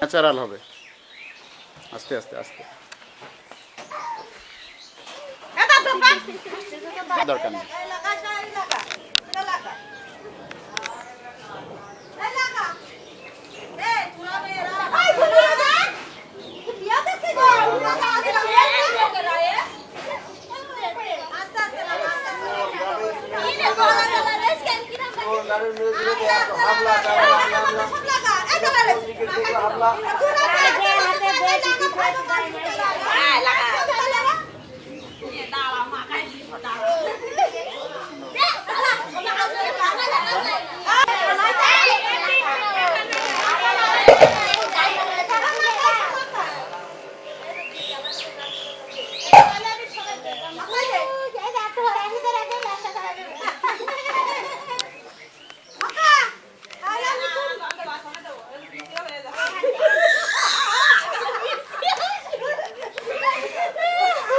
Natural হবে। আস্তে আস্তে আস্তে, দরকার নেই।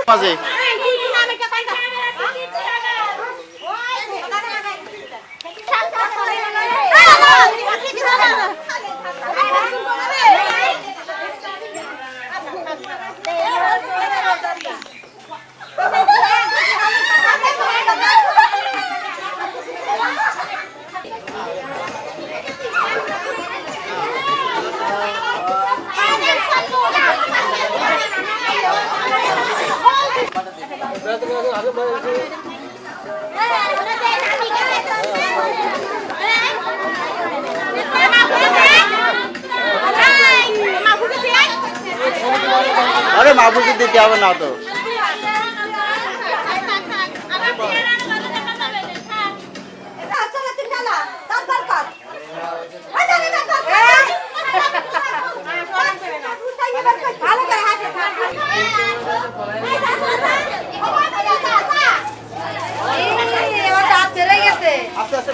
মাঝে আরে মাহবুবকে দিতে হবে না তো। আস্তে আস্তে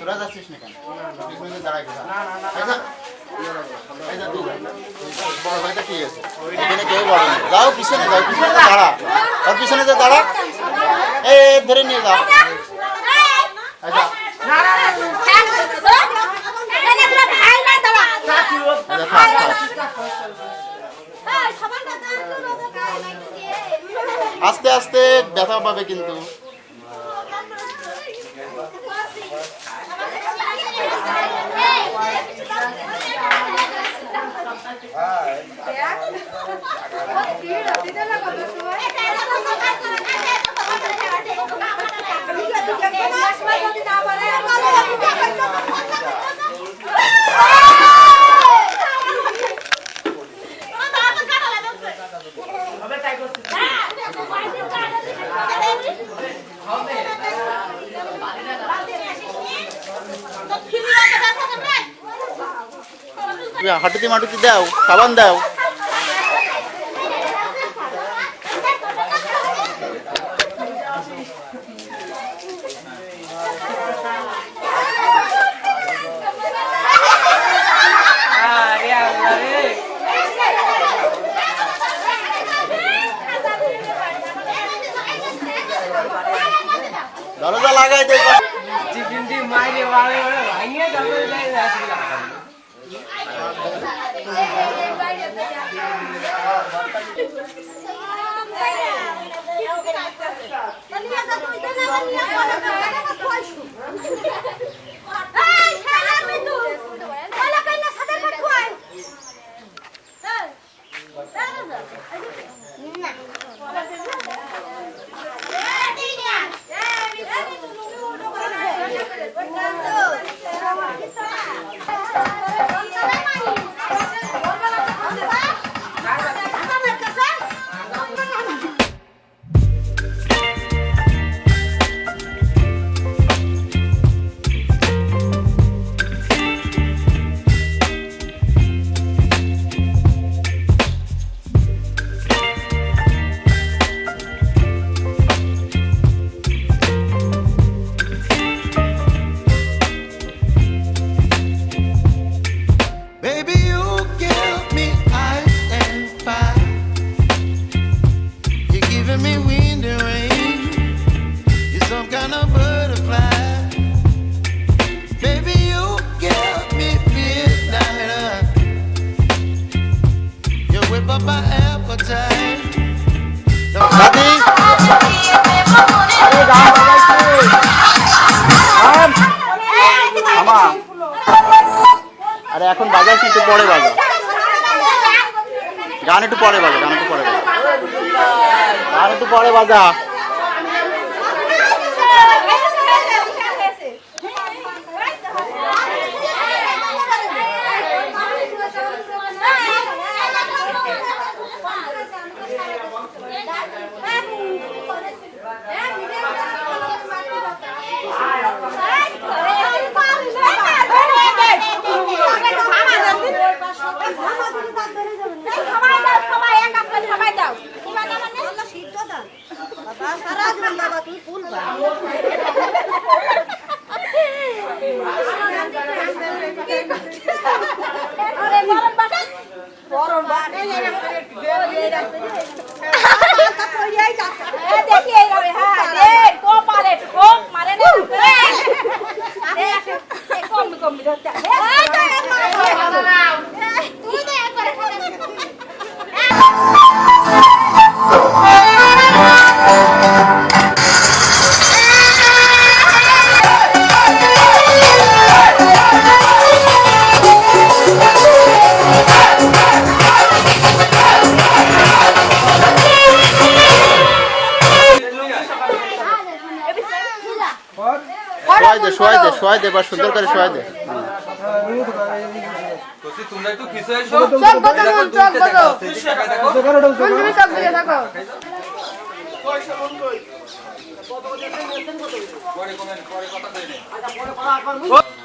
তোরা যাচ্ছিস না কেন? দাঁড়াই বড় ভাইটা কি আছে এখানে, কেউ বড় না। যাও পিছনে, যাও পিছনে দাঁড়া, আর পিছনে যা দাঁড়া, এই ধরে নিয়ে যাও। আচ্ছা আস্তে আস্তে ব্যথা পাবে কিন্তু। হাঁটুতে মাটুতে দাও, সাবান দাও। দরজা লাগাই দে। দাদি আরে গান বাজাইছে আমা আরে এখন বাজাইছি একটু পরে বাজা গান একটু পরে বাজা গান একটু পরে বাজা গান একটু পরে বাজা শোয়াই দে বা সুন্দর করে শোয়াই দে তোমরা একটু খিসে এসো চক বাজাও চক বাজাও তুমি চক দিয়ে থাকো পয়সা কোন কই কত কত পরে কথা কইনে আচ্ছা পরে পাড়া